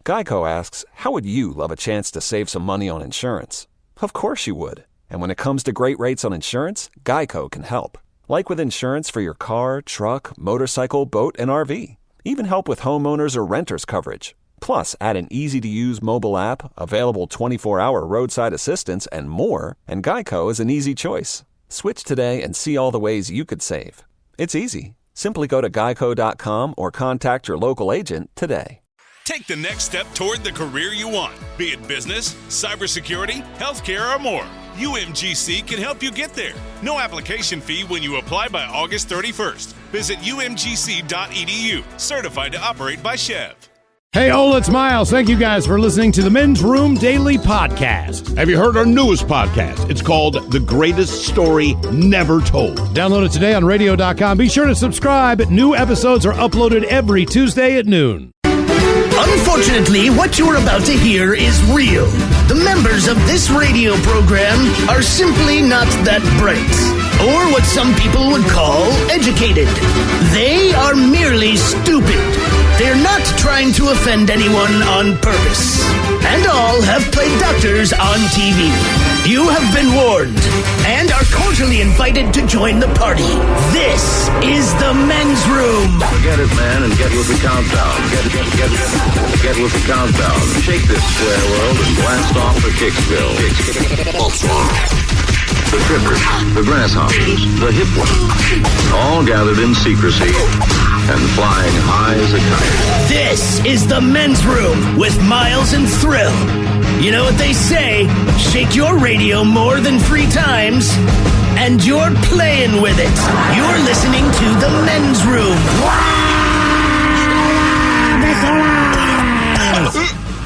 Geico asks, how would you love a chance to save some money on insurance? Of course you would. And when it comes to great rates on insurance, Geico can help. Like with insurance for your car, truck, motorcycle, boat, and RV. Even help with homeowners or renters coverage. Plus, add an easy-to-use mobile app, available 24-hour roadside assistance, and more, and Geico is an easy choice. Switch today and see all the ways you could save. It's easy. Simply go to geico.com or contact your local agent today. Take the next step toward the career you want, be it business, cybersecurity, healthcare, or more. UMGC can help you get there. No application fee when you apply by August 31st. Visit umgc.edu, certified to operate by Chev. Hey, Ola, it's Miles. Thank you guys for listening to the Men's Room Daily Podcast. Have you heard our newest podcast? It's called The Greatest Story Never Told. Download it today on radio.com. Be sure to subscribe. New episodes are uploaded every Tuesday at noon. Unfortunately, what you're about to hear is real. The members of this radio program are simply not that bright, or what some people would call educated. They are merely stupid. They're not trying to offend anyone on purpose. And all have played doctors on TV. You have been warned and are cordially invited to join the party. This is the Men's Room. Forget it, man, and get with the countdown. Get with the countdown. Shake this square world and blast off for Kicksville. The trippers, the grasshoppers, the hip ones, all gathered in secrecy and flying high as a kite. This is the Men's Room with Miles and Thrill. You know what they say, shake your radio more than 3 times, and you're playing with it. You're listening to the Men's Room.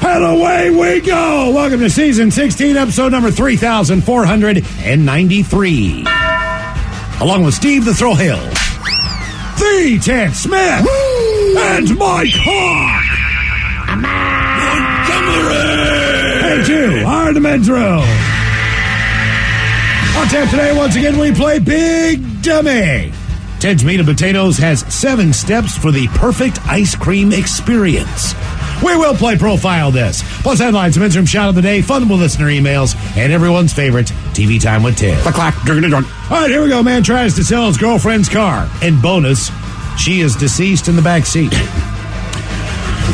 And away we go. Welcome to Season 16, Episode number 3493. Along with Steve the Thrill Hill, the Ted Smith, and Mike Hawk. And you are the Men's Room. On tap today, once again, we play Big Dummy. Ted's Meat and Potatoes has 7 steps for the perfect ice cream experience. We will play Profile This. Plus headlines, Men's Room Shot of the Day, fun with listener emails, and everyone's favorite, TV Time with Ted. Clack, drink. All right, here we go. Man tries to sell his girlfriend's car. And bonus, she is deceased in the back seat.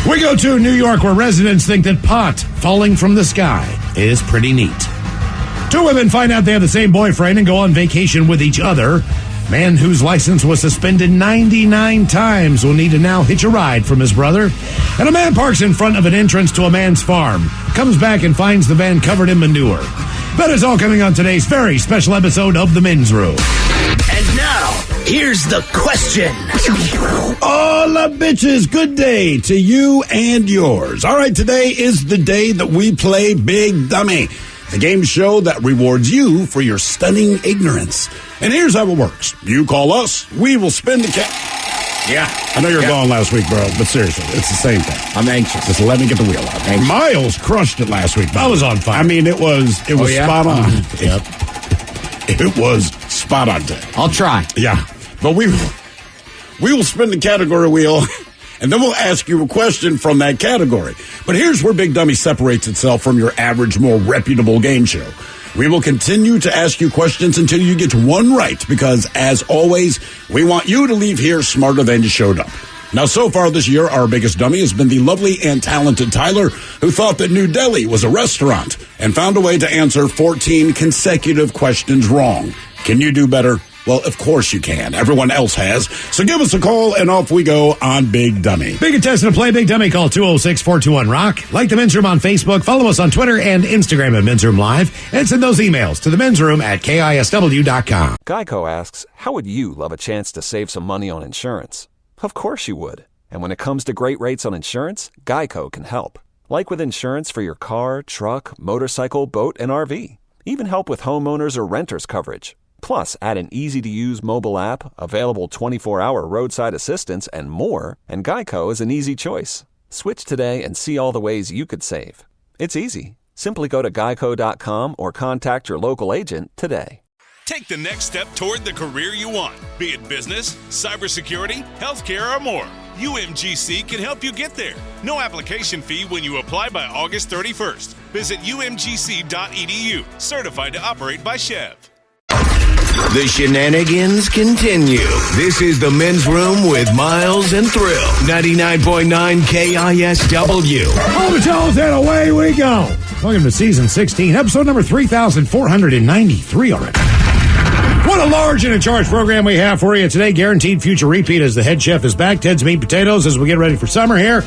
We go to New York, where residents think that pot falling from the sky is pretty neat. 2 women find out they have the same boyfriend and go on vacation with each other. Man whose license was suspended 99 times will need to now hitch a ride from his brother. And a man parks in front of an entrance to a man's farm, comes back and finds the van covered in manure. That is all coming on today's very special episode of The Men's Room. And now, here's the question. Hola, bitches. Good day to you and yours. All right, today is the day that we play Big Dummy, the game show that rewards you for your stunning ignorance. And here's how it works. You call us, we will spin the Yeah. I know you were gone last week, bro, but seriously, it's the same thing. I'm anxious. Just let me get the wheel out. Miles crushed it last week. I was on fire. I mean, it was spot on. Yep. It was spot on. I'll try. Yeah. But we will spin the category wheel, and then we'll ask you a question from that category. But here's where Big Dummy separates itself from your average, more reputable game show. We will continue to ask you questions until you get one right, because, as always, we want you to leave here smarter than you showed up. Now, so far this year, our biggest dummy has been the lovely and talented Tyler, who thought that New Delhi was a restaurant and found a way to answer 14 consecutive questions wrong. Can you do better? Well, of course you can. Everyone else has. So give us a call, and off we go on Big Dummy. Big contestant to play Big Dummy, call 206-421-ROCK. Like the Men's Room on Facebook. Follow us on Twitter and Instagram at Men's Room Live. And send those emails to the Men's Room at KISW.com. Geico asks, how would you love a chance to save some money on insurance? Of course you would. And when it comes to great rates on insurance, Geico can help. Like with insurance for your car, truck, motorcycle, boat, and RV. Even help with homeowners or renters coverage. Plus, add an easy-to-use mobile app, available 24-hour roadside assistance, and more, and Geico is an easy choice. Switch today and see all the ways you could save. It's easy. Simply go to geico.com or contact your local agent today. Take the next step toward the career you want, be it business, cybersecurity, healthcare, or more. UMGC can help you get there. No application fee when you apply by August 31st. Visit umgc.edu, certified to operate by Chev. The shenanigans continue. This is the Men's Room with Miles and Thrill. 99.9 KISW. Hold the toes and away we go. Welcome to season 16, episode number 3,493 already. What a large and in charge program we have for you today. Guaranteed future repeat as the head chef is back. Ted's Meat Potatoes as we get ready for summer here.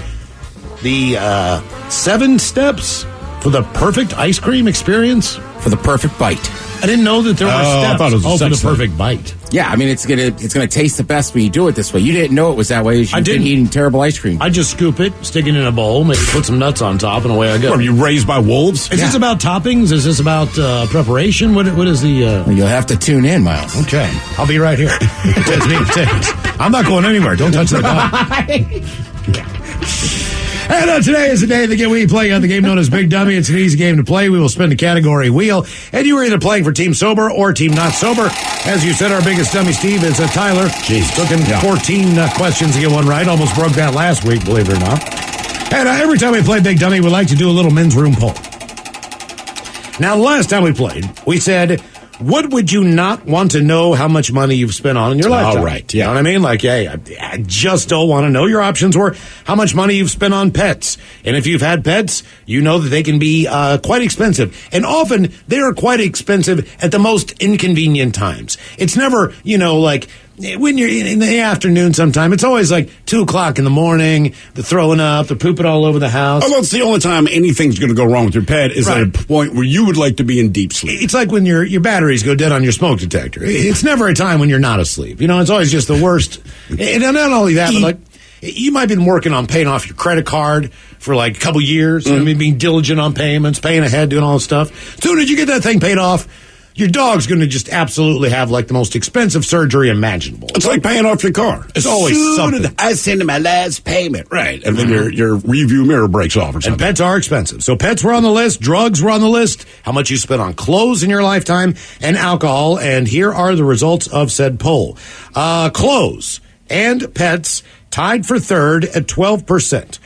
The 7 steps for the perfect ice cream experience. For the perfect bite. I didn't know that there were steps. I thought it was for the perfect bite. Yeah, I mean, it's gonna taste the best when you do it this way. You didn't know it was that way. You've been eating terrible ice cream. I just scoop it, stick it in a bowl, maybe put some nuts on top, and away I go. Are you raised by wolves? Is this about toppings? Is this about preparation? What is the... Well, you'll have to tune in, Miles. Okay, I'll be right here. Ted's Meat Potatoes. I'm not going anywhere. Don't touch the dog. And today is the day that we play the game known as Big Dummy. It's an easy game to play. We will spin the category wheel, and you are either playing for Team Sober or Team Not Sober. As you said, our biggest dummy, Steve, is Tyler. Jeez. Took him 14 questions to get one right. Almost broke that last week, believe it or not. And every time we play Big Dummy, we like to do a little men's room poll. Now, the last time we played, we said, what would you not want to know how much money you've spent on in your lifetime? All right, yeah. You know what I mean? Like, hey, I just don't want to know. Your options were how much money you've spent on pets. And if you've had pets, you know that they can be quite expensive. And often, they are quite expensive at the most inconvenient times. It's never, like... when you're in the afternoon sometime, it's always like 2 o'clock in the morning, they're throwing up, they're pooping all over the house. Oh, that's the only time anything's going to go wrong with your pet is at a point where you would like to be in deep sleep. It's like when your batteries go dead on your smoke detector. It's never a time when you're not asleep. It's always just the worst. And not only that, but like, you might have been working on paying off your credit card for like a couple years. I mean, being diligent on payments, paying ahead, doing all this stuff. As soon as you get that thing paid off, your dog's going to just absolutely have like the most expensive surgery imaginable. It's like paying off your car. It's always something. I send my last payment. Right. And then your review mirror breaks off or something. And pets are expensive. So pets were on the list. Drugs were on the list. How much you spent on clothes in your lifetime and alcohol. And here are the results of said poll. Clothes and pets tied for third at 12%.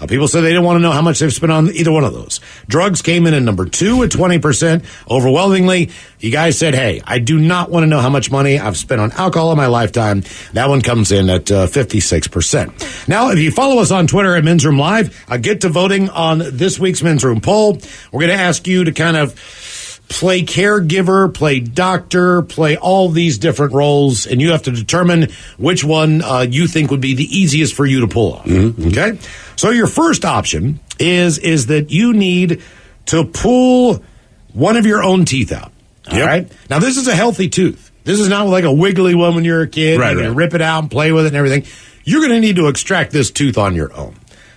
People said they didn't want to know how much they've spent on either one of those. Drugs came in at number 2 at 20%. Overwhelmingly, you guys said, hey, I do not want to know how much money I've spent on alcohol in my lifetime. That one comes in at 56%. Now, if you follow us on Twitter at Men's Room Live, get to voting on this week's Men's Room poll. We're going to ask you to kind of play caregiver, play doctor, play all these different roles, and you have to determine which one you think would be the easiest for you to pull off. Mm-hmm. Okay? So your first option is that you need to pull one of your own teeth out. All right? Now, this is a healthy tooth. This is not like a wiggly one when you're a kid. Right, you rip it out and play with it and everything. You're going to need to extract this tooth on your own.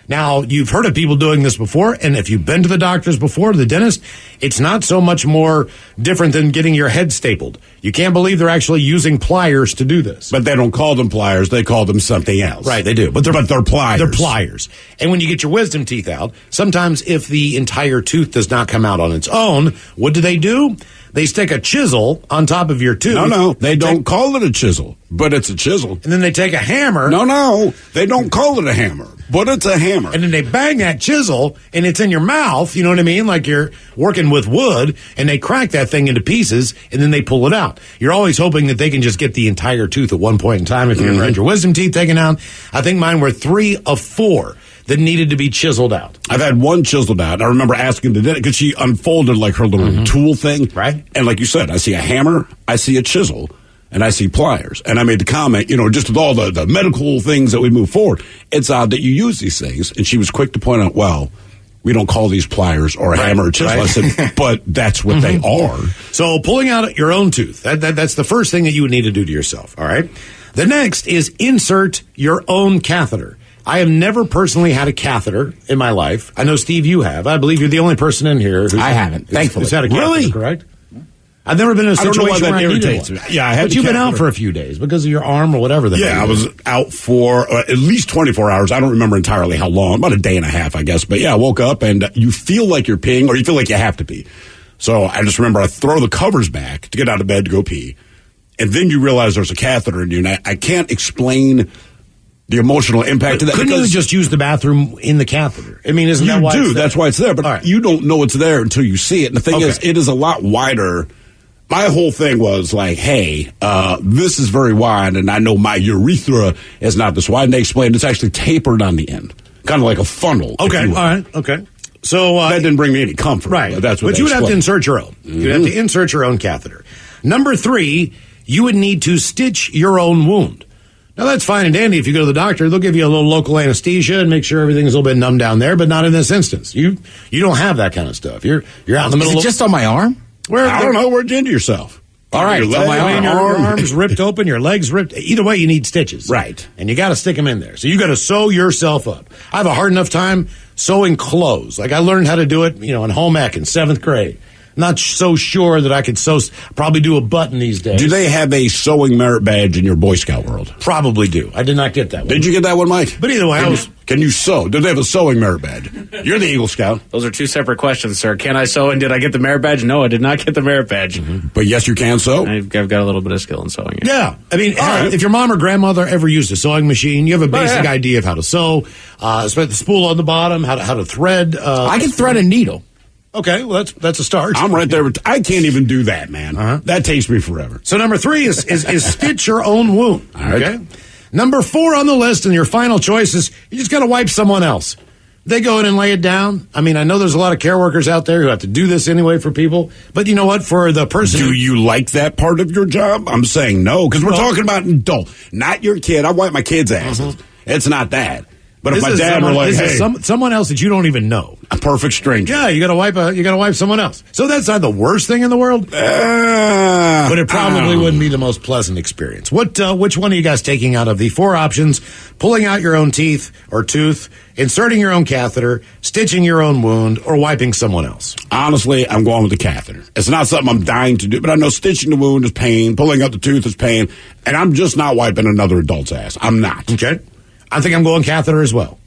Now, you've heard of people doing this before, and if you've been to the doctors before, to the dentist, it's not so much more different than getting your head stapled. You can't believe they're actually using pliers to do this. But they don't call them pliers, they call them something else. Right, they do. But they're pliers. They're pliers. And when you get your wisdom teeth out, sometimes if the entire tooth does not come out on its own, what do? They stick a chisel on top of your tooth. No, they don't call it a chisel, but it's a chisel. And then they take a hammer. No, they don't call it a hammer, but it's a hammer. And then they bang that chisel, and it's in your mouth, you know what I mean? Like you're working with wood, and they crack that thing into pieces, and then they pull it out. You're always hoping that they can just get the entire tooth at one point in time if you ever had your wisdom teeth taken out. I think mine were 3 of 4. That needed to be chiseled out. I've had one chiseled out. I remember asking the dentist because she unfolded like her little tool thing. Right. And like you said, I see a hammer, I see a chisel, and I see pliers. And I made the comment, just with all the medical things that we move forward, it's odd that you use these things. And she was quick to point out, well, we don't call these pliers or a hammer or chisel. I said, but that's what they are. So pulling out your own tooth, that's the first thing that you would need to do to yourself, all right? The next is insert your own catheter. I have never personally had a catheter in my life. I know, Steve, you have. I believe you're the only person in here I haven't, thankfully. Who's had a catheter, really? Correct? I've never been in a situation where I needed one. Yeah, I had. But you've been out for a few days because of your arm or whatever. I was out for at least 24 hours. I don't remember entirely how long. About a day and a half, I guess. But yeah, I woke up and you feel like you're peeing or you feel like you have to pee. So I just remember I throw the covers back to get out of bed to go pee. And then you realize there's a catheter in you. And I can't explain the emotional impact of that. Couldn't you just use the bathroom in the catheter? I mean, isn't that why it's there? That's why it's there. But you don't know it's there until you see it. And the thing is, it is a lot wider. My whole thing was like, hey, this is very wide, and I know my urethra is not this wide. And they explained it's actually tapered on the end, kind of like a funnel. Okay, all right, okay. So that didn't bring me any comfort. Right. That's what but you would have to insert your own. Mm-hmm. You'd have to insert your own catheter. Number 3, you would need to stitch your own wound. Now, that's fine and dandy. If you go to the doctor, they'll give you a little local anesthesia and make sure everything's a little bit numb down there, but not in this instance. You don't have that kind of stuff. You're out in the middle of... Is it just on my arm? I don't know. Where'd you injure yourself? All right, your arm's ripped open, your leg's ripped. Either way, you need stitches. Right. And you got to stick them in there. So you got to sew yourself up. I have a hard enough time sewing clothes. Like I learned how to do it, in home ec in 7th grade. Not so sure that I could probably do a button these days. Do they have a sewing merit badge in your Boy Scout world? Probably do. I did not get that one. Did you get that one, Mike? But either way, Can you sew? Do they have a sewing merit badge? You're the Eagle Scout. Those are 2 separate questions, sir. Can I sew and did I get the merit badge? No, I did not get the merit badge. Mm-hmm. But yes, you can sew? I've got a little bit of skill in sewing. Yeah. I mean, if your mom or grandmother ever used a sewing machine, you have a basic idea of how to sew, the spool on the bottom, how to thread. I can thread a needle. Okay, well, that's a start. I'm right there. I can't even do that, man. Uh-huh. That takes me forever. So number 3 is stitch your own wound. All right. Okay. Number 4 on the list, and your final choice is you just got to wipe someone else. They go in and lay it down. I mean, I know there's a lot of care workers out there who have to do this anyway for people, but you know what? For the person, do you like that part of your job? I'm saying no, because we're talking about an adult, not your kid. I wipe my kids' asses. Mm-hmm. It's not that. But if my dad were like, "Hey, someone else that you don't even know, a perfect stranger," yeah, you got to wipe someone else. So that's not the worst thing in the world, but it probably wouldn't be the most pleasant experience. Which one are you guys taking out of the 4 options? Pulling out your own teeth or tooth, inserting your own catheter, stitching your own wound, or wiping someone else? Honestly, I'm going with the catheter. It's not something I'm dying to do, but I know stitching the wound is pain, pulling out the tooth is pain, and I'm just not wiping another adult's ass. I'm not. Okay. I think I'm going catheter as well.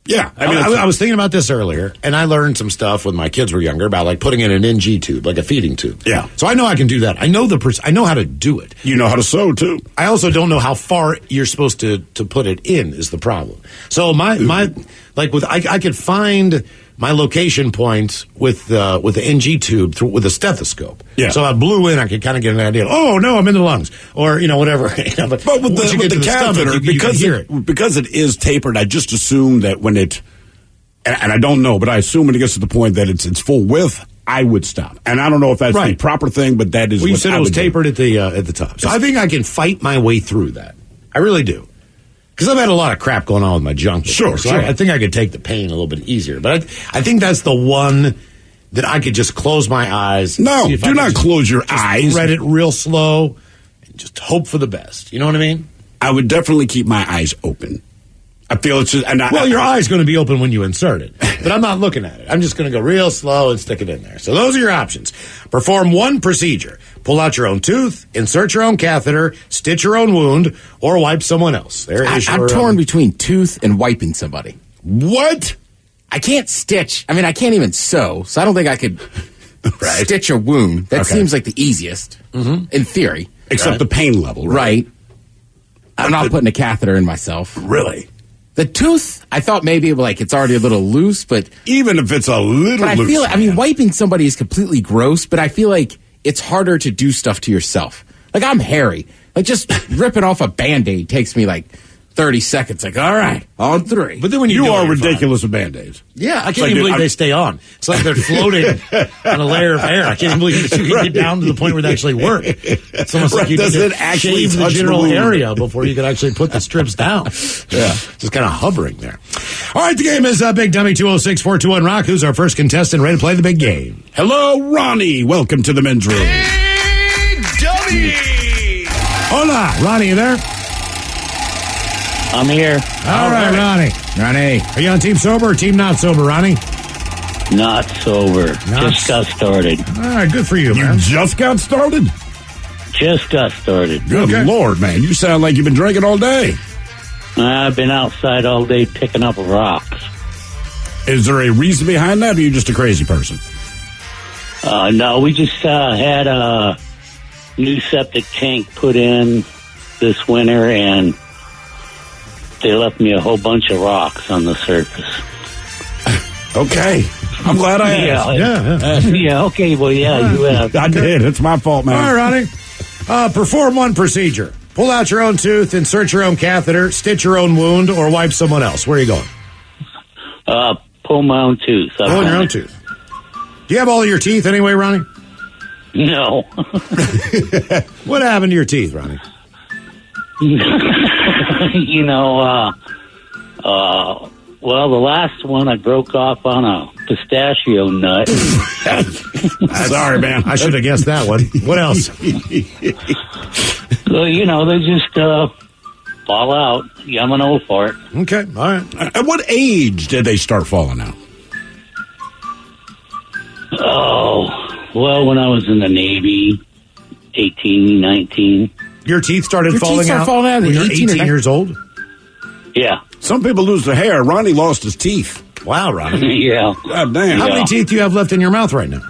Yeah. I was thinking about this earlier, and I learned some stuff when my kids were younger about like putting in an NG tube, like a feeding tube. Yeah. So I know I can do that. I know how to do it. You know how to sew, too. I also don't know how far you're supposed to put it in is the problem. So I could find my location point with the NG tube with a stethoscope. Yeah. So I blew in, I could kind of get an idea. Oh no, I'm in the lungs, or whatever. But with the catheter, stomach, because it is tapered, I just assume that when it, and I don't know, but I assume when it gets to the point that it's full width, I would stop. And I don't know if that's the proper thing, but that is. Well, you said it was tapered at the top, so I think I can fight my way through that. I really do. Because I've had a lot of crap going on with my junk before, so I think I could take the pain a little bit easier. But I think that's the one that I could just close my eyes. No, do not close your eyes. Read it real slow and just hope for the best. You know what I mean? I would definitely keep my eyes open. I feel it's just... your eye's going to be open when you insert it. But I'm not looking at it. I'm just going to go real slow and stick it in there. So those are your options. Perform one procedure. Pull out your own tooth, insert your own catheter, stitch your own wound, or wipe someone else. I'm torn between tooth and wiping somebody. What? I can't stitch. I mean, I can't even sew, so I don't think I could stitch a wound. That seems like the easiest, in theory. Except the pain level, right? I'm not putting a catheter in myself. Really? The tooth, I thought maybe it's already a little loose, but... Even if it's a little loose. I mean, wiping somebody is completely gross, but I feel like it's harder to do stuff to yourself. Like, I'm hairy. Like, just ripping off a Band-Aid takes me, 30 seconds. Like, all right, on 3. But then when you are ridiculous with Band-Aids. Yeah, I can't even believe they stay on. It's like they're floating on a layer of air. I can't even believe that you can get down to the point where they actually work. It's almost like you need to shave the general area before you can actually put the strips down. Yeah, just kind of hovering there. All right, the game is Big Dummy 206-421-ROCK. Who's our first contestant ready to play the big game? Hello, Ronnie. Welcome to the men's room. Big Dummy! Hola, Ronnie, you there? I'm here. All right, Ronnie. Ronnie. Are you on Team Sober or Team Not Sober, Ronnie? Not sober. Just got started. All right, good for you, man. You just got started? Just got started. Good Lord, man. You sound like you've been drinking all day. I've been outside all day picking up rocks. Is there a reason behind that, or are you just a crazy person? No, we just had a new septic tank put in this winter, and they left me a whole bunch of rocks on the surface. Okay. I'm glad I asked. Yeah, okay, well, yeah, you have. I did. It's my fault, man. All right, Ronnie. Perform one procedure. Pull out your own tooth, insert your own catheter, stitch your own wound, or wipe someone else. Where are you going? Pull my own tooth. Pulling your own tooth. Do you have all of your teeth anyway, Ronnie? No. What happened to your teeth, Ronnie? You know, well, the last one I broke off on a pistachio nut. Sorry, man. I should have guessed that one. What else? Well, you know, they just fall out. I'm an old fart. Okay, all right. At what age did they start falling out? Oh, well, when I was in the Navy, 18, 19. Your teeth started Your falling teeth out falling out when at you're 18 years old? Yeah. Some people lose their hair. Ronnie lost his teeth. Wow, Ronnie. Yeah. God damn. How many teeth do you have left in your mouth right now?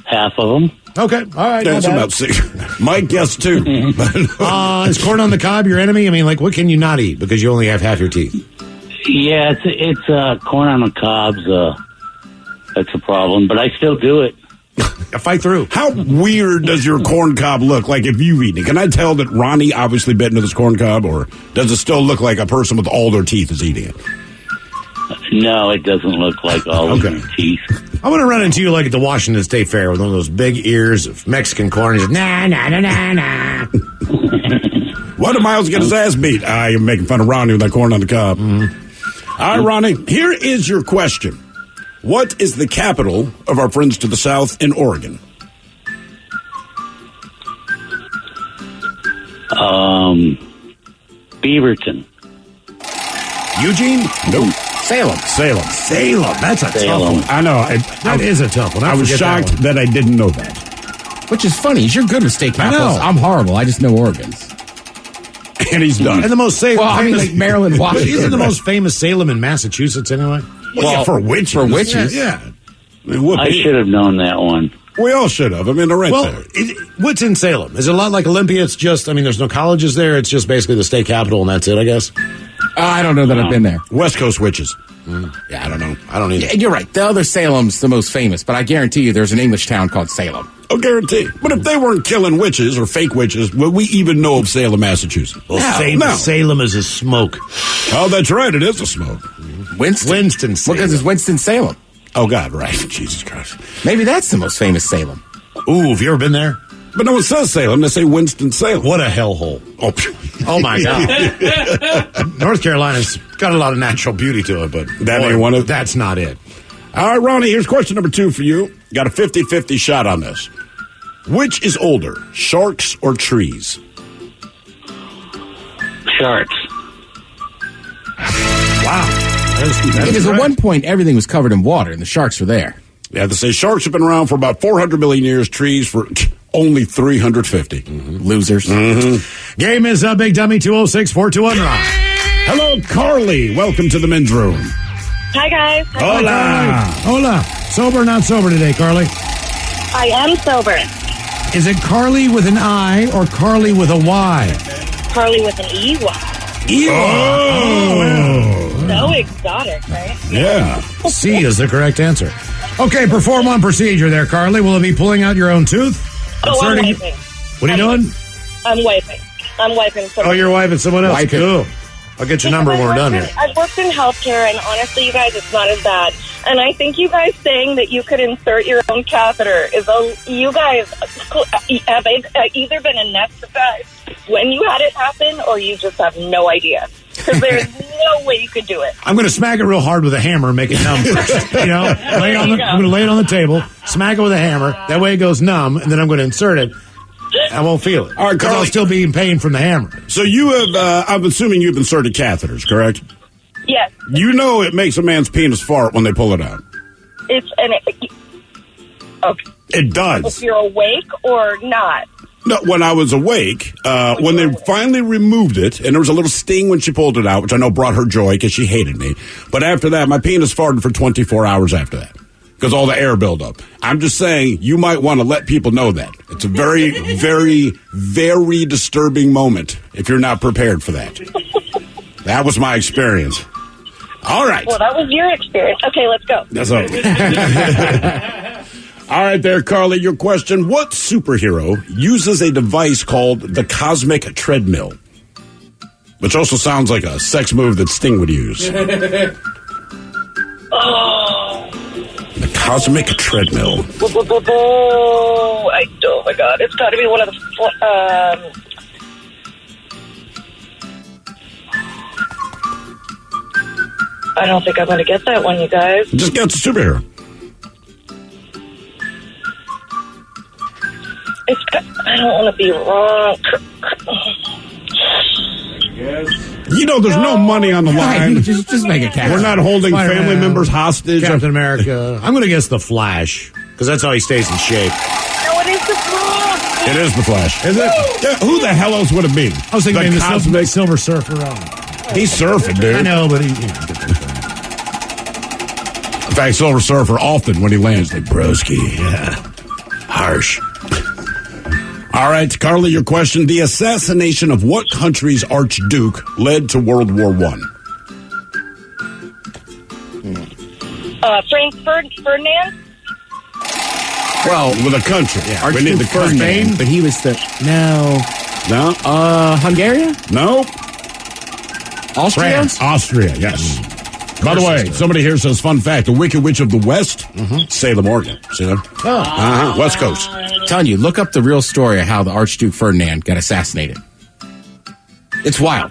Half of them. Okay, all right. That's not bad. about 6. Mike guessed 2. Is corn on the cob your enemy? I mean, like, what can you not eat because you only have half your teeth? Yeah, it's corn on the cobs. That's a problem, but I still do it. Fight through. How weird does your corn cob look like if you've eaten it? Can I tell that Ronnie obviously bit into this corn cob, or does it still look like a person with all their teeth is eating it? No, it doesn't look like all of your teeth. I'm going to run into you like at the Washington State Fair with one of those big ears of Mexican corn. He's nah, nah, nah, nah, nah. Why did Miles get his ass beat? You're making fun of Ronnie with that corn on the cob. Mm-hmm. All right, Ronnie, here is your question. What is the capital of our friends to the south in Oregon? Beaverton. Eugene? Nope. Salem. That's a tough one. I know. That is a tough one. I was shocked that I didn't know that. Which is funny. You're good with state capitals. I'm horrible. I just know Oregon's. And he's done. And the most famous. Well, I mean, like Maryland, Washington. Isn't the most famous Salem in Massachusetts anyway? Well, yeah, for witches. For witches. Yeah. I should have known that one. We all should have. I mean, they're right there. What's in Salem? Is it a lot like Olympia? It's just, I mean, there's no colleges there. It's just basically the state capital, and that's it, I guess. I don't know that I've been there. West Coast witches. Yeah, I don't know. I don't either. Yeah, you're right. The other Salem's the most famous, but I guarantee you there's an English town called Salem. I'll guarantee. But if they weren't killing witches or fake witches, would we even know of Salem, Massachusetts? Well, Salem is a smoke. Oh, that's right. It is a smoke. Winston-Salem. Because it's Winston-Salem. Oh, God, right. Jesus Christ. Maybe that's the most famous Salem. Ooh, have you ever been there? But no one says Salem. They say Winston-Salem. What a hellhole. Oh my God. North Carolina's got a lot of natural beauty to it, but that's not it. All right, Ronnie, here's question number 2 for you. Got a 50-50 shot on this. Which is older, sharks or trees? Sharks. Wow. Because at one point, everything was covered in water, and the sharks were there. Yeah, they say sharks have been around for about 400 million years, trees for only 350. Losers. Game is Big Dummy 206-421 Rock. Hello, Carly. Welcome to the men's room. Hi, guys. Hola. Sober or not sober today, Carly? I am sober. Is it Carly with an I or Carly with a Y? Carly with an E-Y. So exotic, right? Yeah. C is the correct answer. Okay, perform one procedure there, Carly. Will it be pulling out your own tooth? I'm wiping. What are you doing? I'm wiping. Oh, you're wiping someone else. Wiping. Cool. I'll get your number when we're done here. I've worked in healthcare, and honestly, you guys, it's not as bad. And I think you guys saying that you could insert your own catheter is you guys have either been anesthetized when you had it happen, or you just have no idea. Because there's no way you could do it. I'm going to smack it real hard with a hammer and make it numb first. I'm going to lay it on the table, smack it with a hammer. That way it goes numb, and then I'm going to insert it. I won't feel it. All right, because I'll still be in pain from the hammer. So you have, I'm assuming you've inserted catheters, correct? Yes. You know it makes a man's penis fart when they pull it out. Okay. It does. If you're awake or not. No, when I was awake, when they finally removed it, and there was a little sting when she pulled it out, which I know brought her joy because she hated me. But after that, my penis farted for 24 hours after that. because all the air buildup. I'm just saying you might want to let people know that. It's a very, very, very disturbing moment if you're not prepared for that. That was my experience. All right. Well, that was your experience. Okay, let's go. That's all. All right there, Carly, your question. What superhero uses a device called the Cosmic Treadmill? Which also sounds like a sex move that Sting would use. The Cosmic Treadmill. Oh my God. It's got to be one of the... I don't think I'm going to get that one, you guys. Just get the superhero. I don't want to be wrong. You know, there's no money on the line. just make a cat. We're not holding family members hostage. Captain America. I'm going to guess the Flash, because that's how he stays in shape. No, it is the Flash. It is the Flash. Is it? Yeah, who the hell else would it be? I was thinking maybe the Silver Surfer. He's surfing, dude. I know, but he... In fact, Silver Surfer often when he lands, like, broski. Yeah. Harsh. All right, Carly, your question. The assassination of what country's Archduke led to World War I? Ferdinand? Well, with a country. Yeah. We need the first name, but he was the... No. Hungarian? No. Austria? France. Austria, yes. By the way, somebody here says, fun fact, the Wicked Witch of the West, Salem, Oregon. See that? West Coast. Telling you, look up the real story of how the Archduke Ferdinand got assassinated. It's wild.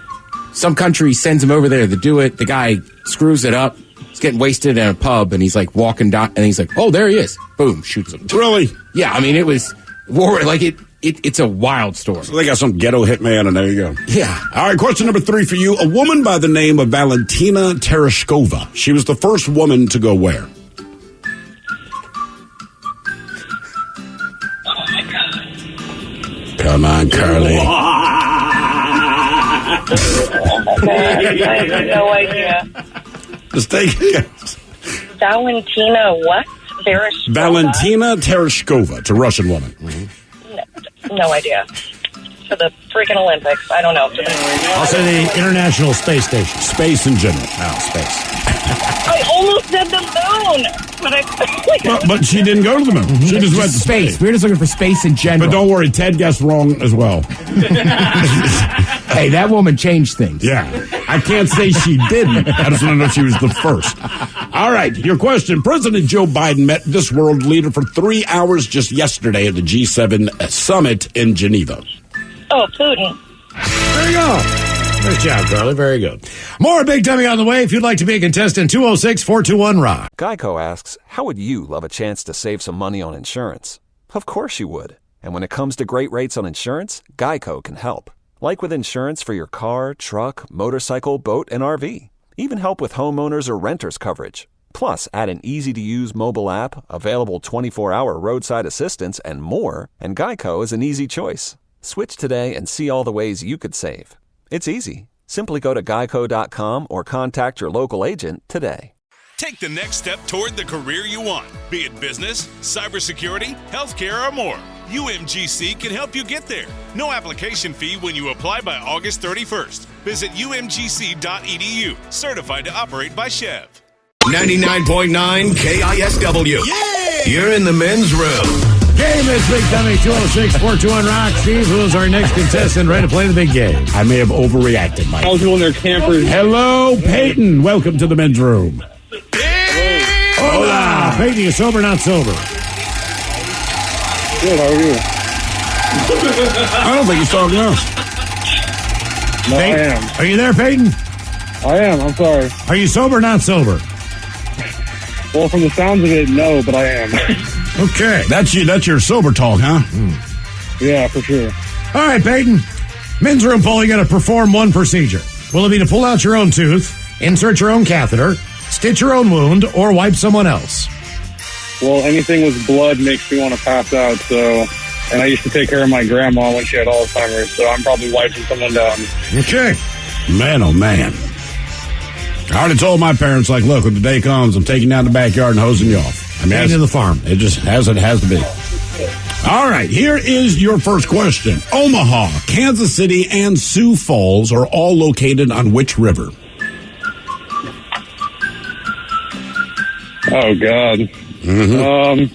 Some country sends him over there to do it. The guy screws it up. He's getting wasted in a pub, and he's like walking down, and he's like, oh, there he is. Boom, shoots him. Really? Yeah, I mean, it was war. Like it's a wild story. So they got some ghetto hitman, and there you go. Yeah. All right, question number 3 for you. A woman by the name of Valentina Tereshkova. She was the first woman to go where? Oh, my God. Come on, Carly. Oh, my God. I have no idea. Just take a guess. Valentina what? Valentina Tereshkova. It's a Russian woman. No idea. For the freaking Olympics. I don't know. I'll say the International Space Station. Space in general. Oh, space. I almost said the moon. But she didn't go to the moon. She just went to space. We're just looking for space in general. But don't worry, Ted guessed wrong as well. Hey, that woman changed things. Yeah. I can't say she didn't. I just want to know if she was the first. All right, your question. President Joe Biden met this world leader for 3 hours just yesterday at the G7 summit in Geneva. Oh, Putin. There you go. Nice job, Carly. Very good. More Big Dummy on the way. If you'd like to be a contestant, 206-421-ROCK. Geico asks, how would you love a chance to save some money on insurance? Of course you would. And when it comes to great rates on insurance, Geico can help. Like with insurance for your car, truck, motorcycle, boat, and RV. Even help with homeowners or renters coverage. Plus, add an easy-to-use mobile app, available 24-hour roadside assistance, and more, and Geico is an easy choice. Switch today and see all the ways you could save. It's easy. Simply go to geico.com or contact your local agent today. Take the next step toward the career you want, be it business, cybersecurity, healthcare, or more. UMGC can help you get there. No application fee when you apply by August 31st. Visit umgc.edu, certified to operate by Chev. 99.9 KISW. Yeah! You're in the men's room. Game is Big Dummy, 206-421-ROCK. Steve, who is our next contestant, ready to play the big game? I may have overreacted, Mike. I was doing their campers. Hello, Peyton. Welcome to the men's room. Hola. Peyton, you sober or not sober? Good, how are you? I don't think he's talking to us. No, Peyton, I am. Are you there, Peyton? I am, I'm sorry. Are you sober or not sober? Well, from the sounds of it, no, but I am. Okay. That's your sober talk, huh? Yeah, for sure. All right, Peyton. Men's room poll, you got to perform one procedure. Will it be to pull out your own tooth, insert your own catheter, stitch your own wound, or wipe someone else? Well, anything with blood makes me want to pass out, so... And I used to take care of my grandma when she had Alzheimer's, so I'm probably wiping someone down. Okay. Man, oh man. I already told my parents, like, look, when the day comes, I'm taking you down the backyard and hosing you off. I mean, Into the farm. It just has to be. All right, here is your first question. Omaha, Kansas City, and Sioux Falls are all located on which river? Oh, God. Mm-hmm.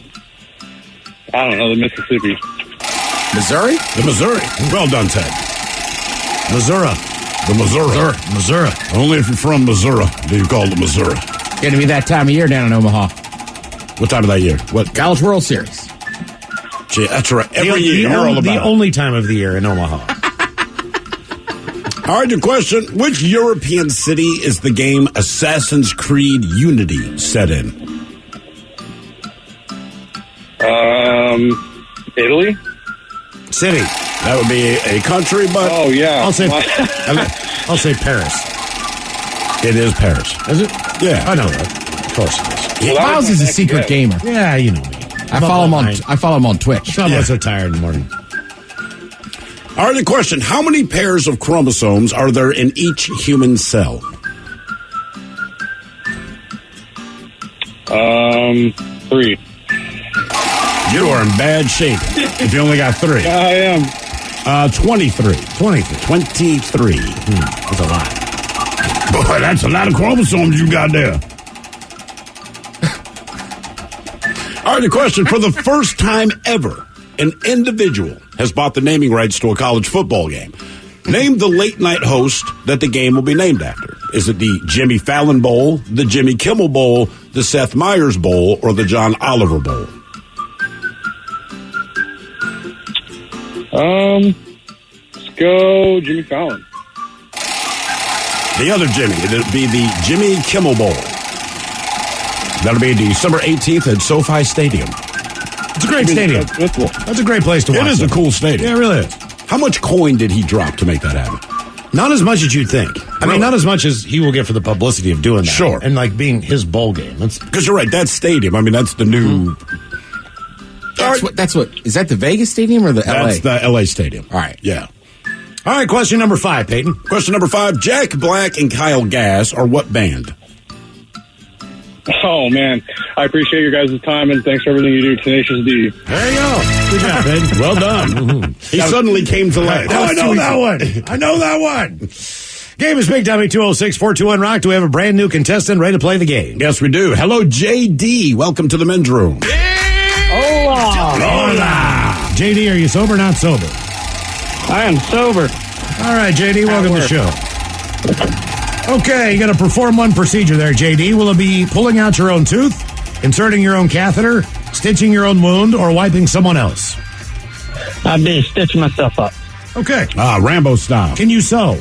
I don't know, the Mississippi. Missouri? The Missouri. Well done, Ted. Missouri. The Missouri. Missouri. Only if you're from Missouri do you call it Missouri. Gonna be that time of year down in Omaha. What time of that year? What? College World Series. Gee, that's right. Every year, you're all about the it. only time of the year in Omaha. All right, your question. Which European city is the game Assassin's Creed Unity set in? Italy? City. That would be a country, but... Oh, yeah. I'll say Paris. It is Paris. Is it? Yeah. I know that. Of course it is. Well, Miles is a secret gamer. Yeah, you know me. I follow him on Twitch. I'm so tired in the morning. All right, the question. How many pairs of chromosomes are there in each human cell? 3. You are in bad shape if you only got 3. I am. 23. 23. That's a lot. Boy, that's a lot of chromosomes you got there. All right, the question. For the first time ever, an individual has bought the naming rights to a college football game. Name the late-night host that the game will be named after. Is it the Jimmy Fallon Bowl, the Jimmy Kimmel Bowl, the Seth Meyers Bowl, or the John Oliver Bowl? Let's go Jimmy Fallon. The other Jimmy. It'll be the Jimmy Kimmel Bowl. That'll be December 18th at SoFi Stadium. It's a great stadium. That's a great place to watch. It is a cool stadium. Yeah, it really is. How much coin did he drop to make that happen? Not as much as you'd think. I mean, not as much as he will get for the publicity of doing that. Sure. And like being his bowl game. Because you're right, that stadium, I mean, that's the new... That's what, is that the Vegas Stadium or the LA? That's the LA Stadium. All right. Yeah. All right, question number 5, Peyton. Question number 5, Jack Black and Kyle Gass are what band? Oh, man. I appreciate your guys' time, and thanks for everything you do, Tenacious D. There you go. Good job, Peyton. Well done. He suddenly came to life. Oh, I know that one. I know that one. Game is Big Dummy 206-421-ROCK. Do we have a brand new contestant ready to play the game? Yes, we do. Hello, JD. Welcome to the men's room. Hola. JD, are you sober or not sober? I am sober. All right, JD, welcome to the show. Okay, you got to perform one procedure there, JD. Will it be pulling out your own tooth, inserting your own catheter, stitching your own wound, or wiping someone else? I'd be stitching myself up. Okay. Rambo style. Can you sew?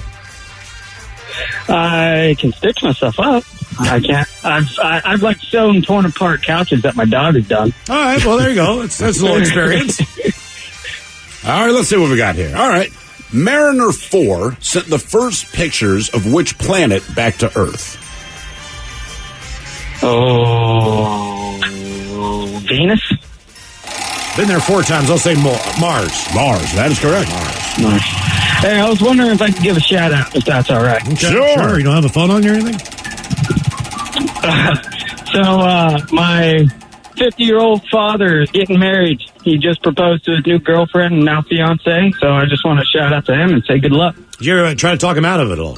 I can stitch myself up. I can't. I've like sewn torn apart couches that my dog has done. All right, well, there you go. That's a little experience. All right, let's see what we got here. All right. Mariner 4 sent the first pictures of which planet back to Earth? Oh, Venus? Been there 4 times. I'll say Mars. Mars. That is correct. Mars. Hey, I was wondering if I could give a shout out, if that's all right. Okay, sure. You don't have a phone on you or anything? My 50-year-old father is getting married. He just proposed to his new girlfriend and now fiance, so I just want to shout out to him and say good luck. Did you ever try to talk him out of it all?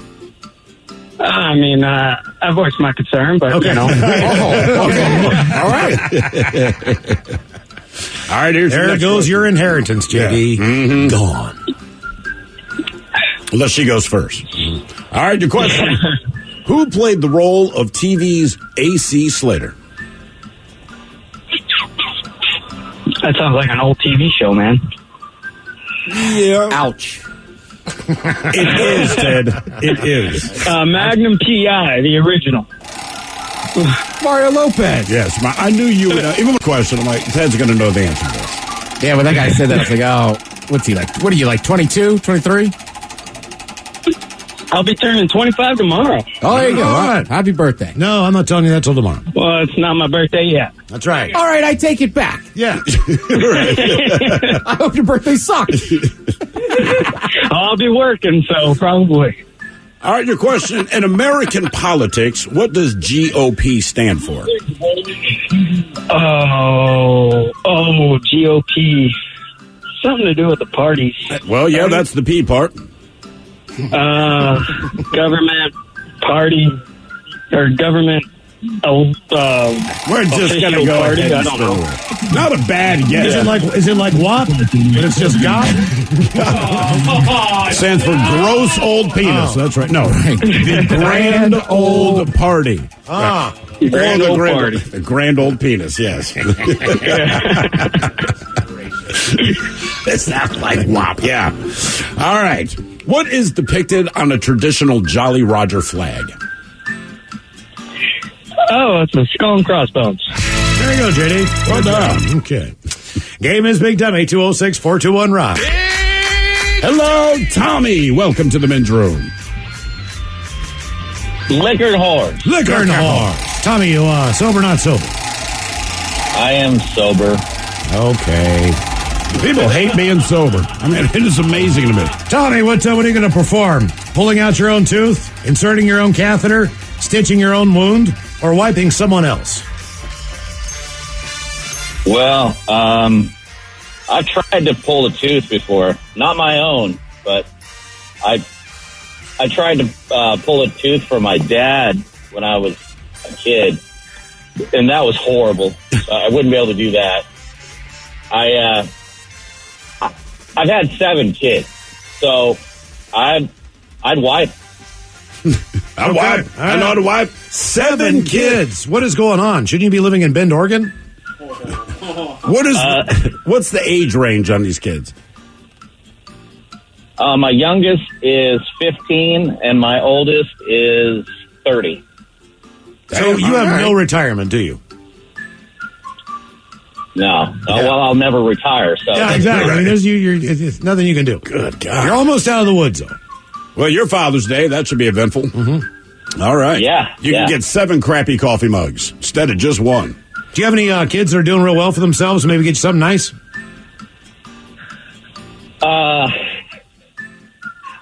I mean, I voiced my concern, but, okay. you know. All right. All right, here's there goes question. Your inheritance, JD. Yeah. Mm-hmm. Gone. Unless she goes first. Mm-hmm. All right, your question. Who played the role of TV's A.C. Slater? That sounds like an old TV show, man. Yeah. Ouch. It is, Ted. It is. Magnum P.I., the original. Mario Lopez. Yes, I knew you would. Even with a question, I'm like, Ted's going to know the answer to this. Yeah, when that guy said that, I was like, oh, what's he like? What are you, like 22, 23? I'll be turning 25 tomorrow. Oh, there you go. All right. Happy birthday. No, I'm not telling you that till tomorrow. Well, it's not my birthday yet. That's right. All right, I take it back. Yeah. I hope your birthday sucks. I'll be working, so probably. All right, your question. In American politics, what does GOP stand for? GOP. Something to do with the parties. Well, yeah, that's the P part. Government, party, or government. We're just going to go party. ahead. I don't know. Not a bad guess. Is it like WAP? But it's just God? Stands for gross old penis. That's right. No, the grand old party. Grand old party. The grand old penis, yes. It's not like WAP, yeah. All right. What is depicted on a traditional Jolly Roger flag? Oh, it's a skull and crossbones. There you go, JD. Well done. Okay. Game is Big Dummy, 206-421-ROCK. Hello, Tommy. Welcome to the men's room. Liquor and whores. Liquor and whore. Tommy, you sober or not sober? I am sober. Okay. People hate being sober. I mean, it is amazing to me. Tommy, what are you going to perform? Pulling out your own tooth? Inserting your own catheter? Stitching your own wound? Or wiping someone else? Well, I've tried to pull a tooth before. Not my own, but I tried to pull a tooth for my dad when I was a kid, and that was horrible. I wouldn't be able to do that. I've had 7 kids, so I'd wipe. I wipe. I know how to wipe. 7 kids. What is going on? Shouldn't you be living in Bend, Oregon? What's the age range on these kids? My youngest is 15, and my oldest is 30. So you have no retirement, do you? No. Well, I'll never retire. So yeah, exactly. I mean, there's nothing you can do. Good God. You're almost out of the woods, though. Well, your Father's Day, that should be eventful. Mm-hmm. All right. Yeah. You can get 7 crappy coffee mugs instead of just 1. Do you have any kids that are doing real well for themselves? Maybe get you something nice? Yeah,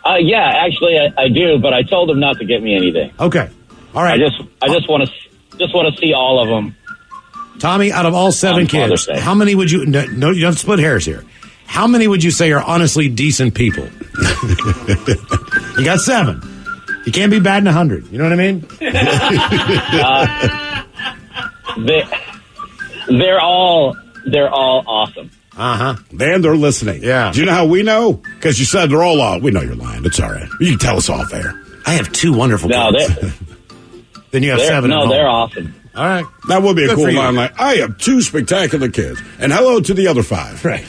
actually, I do, but I told them not to get me anything. Okay. All right. I just want to see all of them. Tommy, out of all 7 kids, how many would you? No, you don't have to split hairs here. How many would you say are honestly decent people? You got 7. You can't be batting 100. You know what I mean? They're all awesome. And they're listening. Yeah. Do you know how we know? Because you said they're all awesome. We know you're lying. It's all right. You can tell us off there. I have 2 wonderful kids. Then you have 7. No, they're awesome. All right. That would be Good a cool for you. line. Like, I have 2 spectacular kids. And hello to the other 5. Right.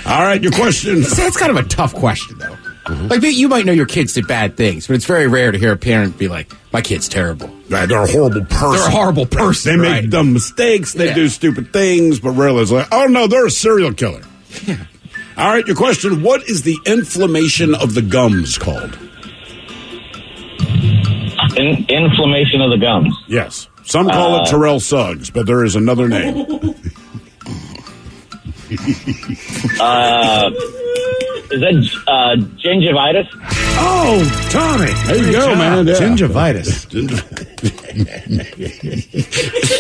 All right, your question. It's kind of a tough question, though. Mm-hmm. Like, you might know your kids did bad things, but it's very rare to hear a parent be like, my kid's terrible. Right, they're a horrible person. They're a horrible person. They make dumb mistakes. They do stupid things, but rarely it's like, oh, no, they're a serial killer. Yeah. All right, your question. What is the inflammation of the gums called? Inflammation of the gums. Yes. Some call it Terrell Suggs, but there is another name. Is that gingivitis? Oh, Tommy. There you go, man. Yeah. Gingivitis.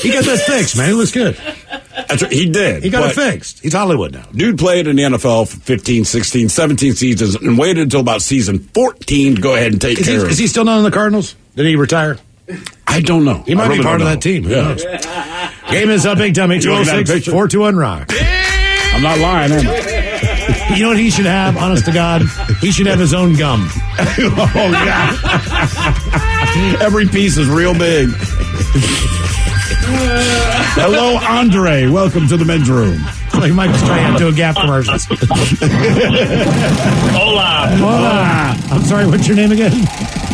He got that fixed, man. He looks good. That's right, he did. He got it fixed. He's Hollywood now. Dude played in the NFL for 15, 16, 17 seasons and waited until about season 14 to go ahead and take care of it. Is he still not in the Cardinals? Did he retire? I don't know. He might be part of that team. Who knows? Game is up, Big Dummy. 206-421-ROCK. I'm not lying, am I? You know what he should have, honest to God? He should have his own gum. Oh, God. Every piece is real big. Hello, Andre. Welcome to the men's room. Like Mike was trying to do a Gap commercials. Hola. Hola. I'm sorry, what's your name again?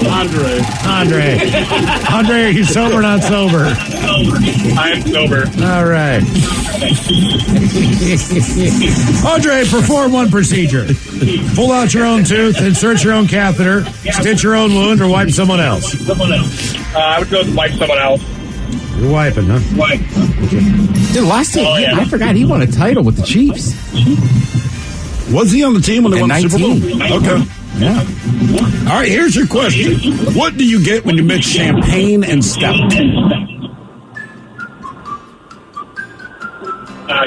Andre. Andre, are you sober or not sober? I am sober. All right. Andre, perform one procedure. Pull out your own tooth, insert your own catheter, stitch your own wound, or wipe someone else. I would go wipe someone else. You're wiping, huh? Wipe. Dude, last year, I forgot he won a title with the Chiefs. Was he on the team when they In won the Super Bowl? 19. Okay. Yeah. All right, here's your question. What do you get when you mix champagne and stout?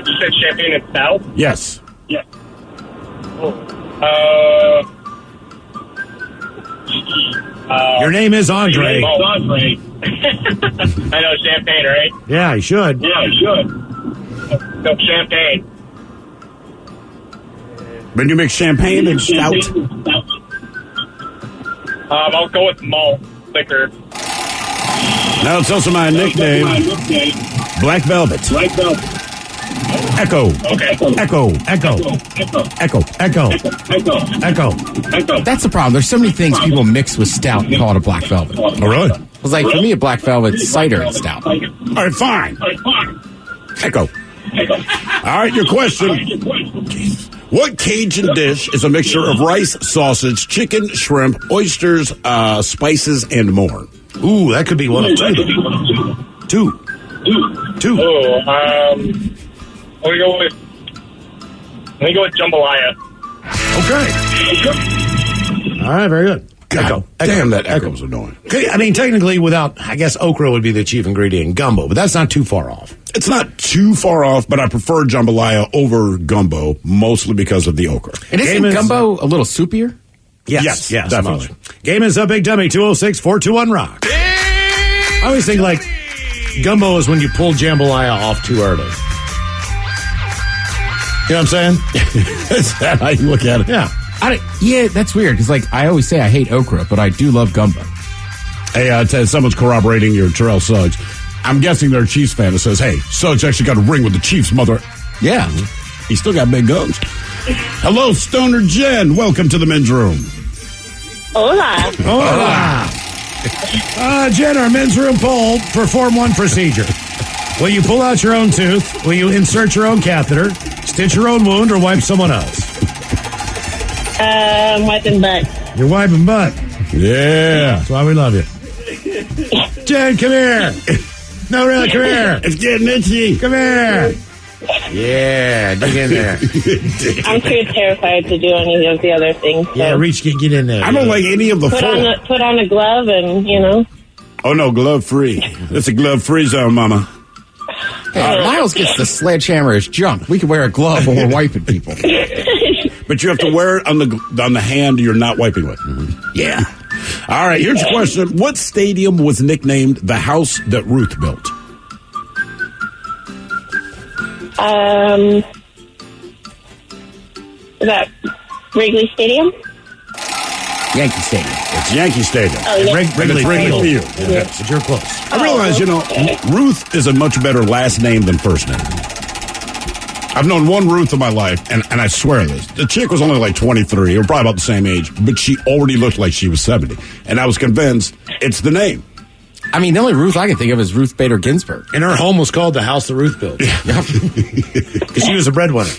You said champagne and stout? Yes. Yeah. Your name is Andre. Andre. I know champagne, right? Yeah, you should. Yeah, you should. No, champagne. When you mix champagne and stout? I'll go with malt liquor. Now it's also my nickname, Black Velvet. Black Velvet. Echo. Okay. Echo. Echo. Echo. Echo. Echo. That's the problem. There's so many things people mix with stout and call it a black velvet. Oh, really? It was like, for me, a black velvet cider and stout. All right, fine. Echo. All right, your question. What Cajun dish is a mixture of rice, sausage, chicken, shrimp, oysters, spices, and more? Ooh, that could be one of two. Two. Oh, let me go with jambalaya. Okay. All right, very good. God, damn, that echo's annoying. Okay, I mean, technically, without, I guess okra would be the chief ingredient in gumbo, but that's not too far off. It's not too far off, but I prefer jambalaya over gumbo, mostly because of the okra. And isn't gumbo a little soupier? Yes, definitely. Game is up, Big Dummy, 206-421-ROCK. I always think, like, gumbo is when you pull jambalaya off too early. You know what I'm saying? Is that how you look at it? Yeah. Yeah, that's weird, because, like, I always say I hate okra, but I do love gumbo. Hey, Ted, someone's corroborating your Terrell Suggs. I'm guessing they're a Chiefs fan that says, hey, Suggs actually got a ring with the Chiefs, mother. Yeah. He still got big guns. Hello, Stoner Jen. Welcome to the men's room. Hola. Jen, our men's room poll, perform one procedure. Will you pull out your own tooth? Will you insert your own catheter, stitch your own wound, or wipe someone else? Wiping butt. You're wiping butt. Yeah. That's why we love you. Jen, come here. No, really, come here. It's getting itchy. Come here. Yeah, dig in there. I'm too terrified to do any of the other things. So. Yeah, reach, get in there. I don't like any of the put on a glove and, Oh, no, glove-free. It's a glove-free zone, mama. Hey, Miles gets the sledgehammer as junk. We can wear a glove when we're wiping people. But you have to wear it on the hand you're not wiping with. Yeah. All right, here's your question. What stadium was nicknamed the house that Ruth built? Is that Wrigley Stadium? Yankee Stadium. It's Yankee Stadium. Oh, yeah. Wrigley Field. Yes. But you're close. I realize, Ruth is a much better last name than first name. I've known one Ruth in my life, and I swear this. The chick was only like 23, or probably about the same age, but she already looked like she was 70. And I was convinced it's the name. I mean, the only Ruth I can think of is Ruth Bader Ginsburg. And her home was called the house that Ruth built. Because she was a breadwinner.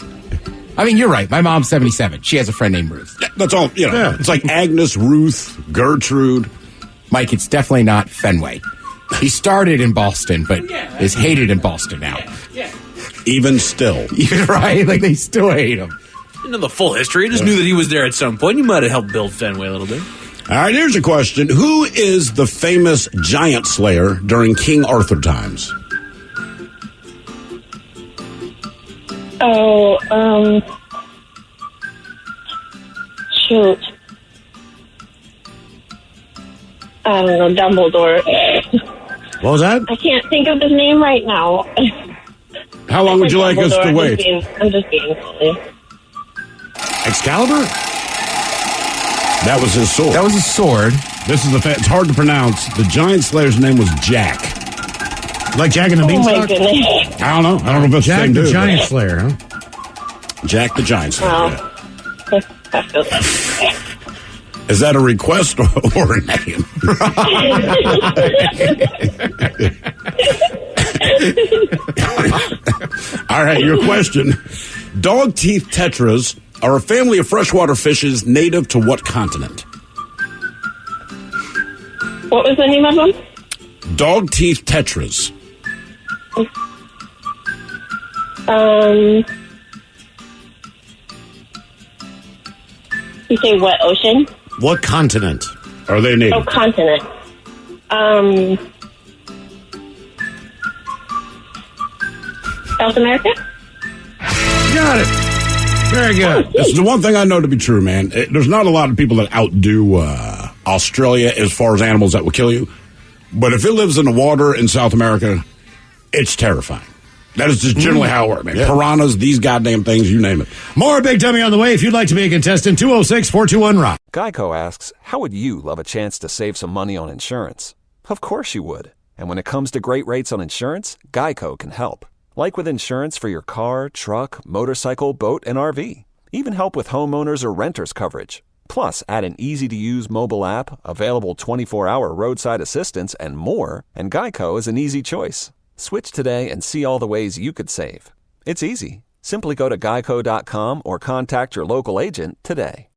I mean, you're right. My mom's 77. She has a friend named Ruth. That's all, Yeah. It's like Agnes, Ruth, Gertrude. Mike, it's definitely not Fenway. He started in Boston, but is hated in Boston now. Even still. You're right. Like, they still hate him. Didn't know the full history. I just knew that he was there at some point. You might have helped build Fenway a little bit. All right, here's a question. Who is the famous giant slayer during King Arthur times? Oh, shoot. I don't know, Dumbledore. What was that? I can't think of his name right now. How long would you like us to wait? I'm just being silly. Excalibur? That was his sword. That was his sword. This is it's hard to pronounce. The giant slayer's name was Jack. Like Jack and the Oh my Beanstalk? goodness. I don't know. I don't know if it's the Jack same the dude. Giant Slayer, huh? Jack the Giant Slayer. Wow. Yeah. That feels like Is that a request or a name? All right, your question. Dog teeth tetras are a family of freshwater fishes native to what continent? What was the name of them? Dog teeth tetras. You say what ocean? What continent are they native? Oh, continent. South America? Got it. Very good. This is the one thing I know to be true, man. There's not a lot of people that outdo Australia as far as animals that will kill you. But if it lives in the water in South America, it's terrifying. That is just generally how it works, man. Yeah. Piranhas, these goddamn things, you name it. More Big Dummy on the way. If you'd like to be a contestant, 206-421-ROCK. Geico asks, how would you love a chance to save some money on insurance? Of course you would. And when it comes to great rates on insurance, Geico can help. Like with insurance for your car, truck, motorcycle, boat, and RV. Even help with homeowners or renters coverage. Plus, add an easy-to-use mobile app, available 24-hour roadside assistance, and more, and Geico is an easy choice. Switch today and see all the ways you could save. It's easy. Simply go to geico.com or contact your local agent today.